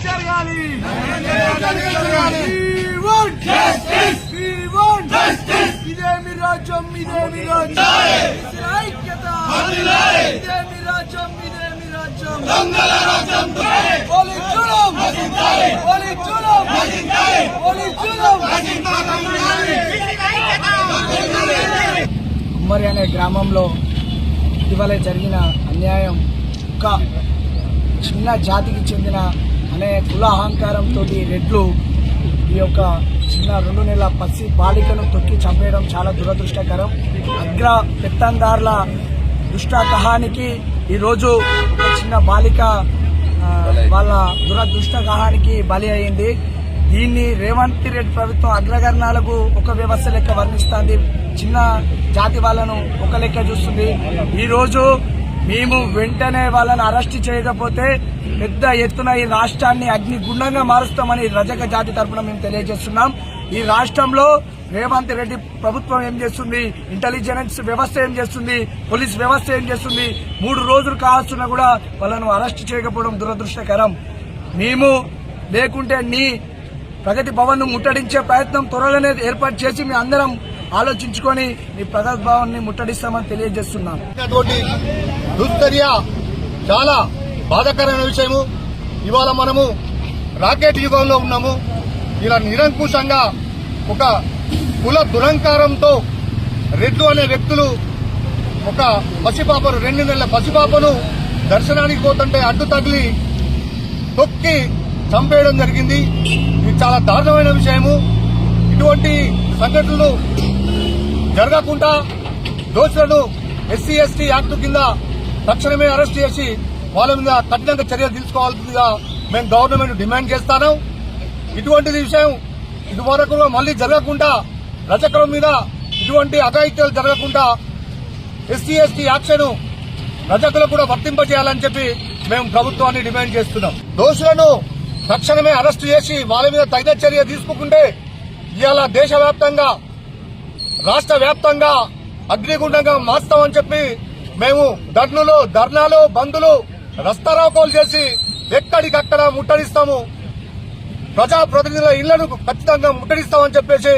జరగాలి. ఇదేమి రాజ్యం, ఇదేమి రాజ్యం, ఐక్యత, ఇదేమి రాజ్యం, ఇదేమి రాజ్యం, పోలీస్ జులుం, పోలీస్ జులుం, పోలీస్ జులుం. కుమ్మరి అనే గ్రామంలో ఇటీవల జరిగిన అన్యాయం ఒక చిన్న జాతికి చెందిన అనే కుల అహంకారంతో రెడ్లు ఈ యొక్క చిన్న 2 నెలల పసి బాలికను తొక్కి చంపేయడం చాలా దురదృష్టకరం. అగ్ర పెత్తందారుల దుష్ట కహానికి ఈరోజు ఒక చిన్న బాలిక వాళ్ళ దురదృష్ట కహానికి బలి అయింది. దీన్ని రేవంత్ రెడ్డి ప్రభుత్వం అగ్రగణాలకు ఒక వ్యవస్థ లెక్క వర్ణిస్తుంది, చిన్న జాతి వాళ్ళను ఒక లెక్క చూస్తుంది. ఈరోజు మేము వెంటనే వాళ్ళని అరెస్ట్ చేయకపోతే పెద్ద ఎత్తున ఈ రాష్ట్రాన్ని అగ్నిగుండంగా మారుస్తామని రజక జాతి తరఫున మేము తెలియజేస్తున్నాం. ఈ రాష్ట్రంలో రేవంత్ రెడ్డి ప్రభుత్వం ఏం చేస్తుంది, ఇంటెలిజెన్స్ వ్యవస్థ ఏం చేస్తుంది, పోలీస్ వ్యవస్థ ఏం చేస్తుంది, 3 రోజులు కావస్తున్నా కూడా వాళ్ళను అరెస్ట్ చేయకపోవడం దురదృష్టకరం. మేము లేకుంటే నీ ప్రగతి భవన్ ను ముట్టడించే ప్రయత్నం త్వరలోనే ఏర్పాటు చేసి మీ అందరం ఆలోచించుకొని ఈ ప్రగతి భవన్ ని ముట్టడిస్తామని తెలియజేస్తున్నాం. దుశ్చర్య చాలా బాధాకరమైన విషయము. ఇవాళ మనము రాకెట్ యుగంలో ఉన్నాము. ఇలా నిరంకుశంగా ఒక కుల దురంకారంతో రెడ్లు అనే వ్యక్తులు ఒక పసిపాపను 2 నెలల పసిపాపను దర్శనానికి పోతుంటే అడ్డు తగిలి తొక్కి చంపేయడం జరిగింది. ఇది చాలా దారుణమైన విషయము. ఇటువంటి సంఘటనలు జరగకుండా దోషులను ఎస్సీ ఎస్టీ యాక్ట్ కింద తక్షణమే అరెస్ట్ చేసి వాళ్ళ మీద కఠినంగా చర్యలు తీసుకోవాల్సిందిగా మేము గవర్నమెంట్ డిమాండ్ చేస్తాను. ఇటువంటిది విషయం ఇదివరకు మళ్లీ జరగకుండా రజకుల మీద ఇటువంటి అఘాయిత్యాలు జరగకుండా ఎస్సీ ఎస్టీ యాక్షన్ రజకులకు కూడా వర్తింపజేయాలని చెప్పి మేము ప్రభుత్వాన్ని డిమాండ్ చేస్తున్నాం. దోషులను తక్షణమే అరెస్టు చేసి వాళ్ళ మీద తగిన చర్య తీసుకోకుంటే ఇవాళ దేశవ్యాప్తంగా రాష్ట్ర వ్యాప్తంగా అగ్నిగుండంగా మార్స్తామని చెప్పి మేము ధర్నాలు బంధులు రస్తారోకోలు చేసి ఎక్కడికక్కడ ముట్టడిస్తాము. ప్రజాప్రతినిధుల ఇళ్లను ఖచ్చితంగా ముట్టడిస్తామని చెప్పేసి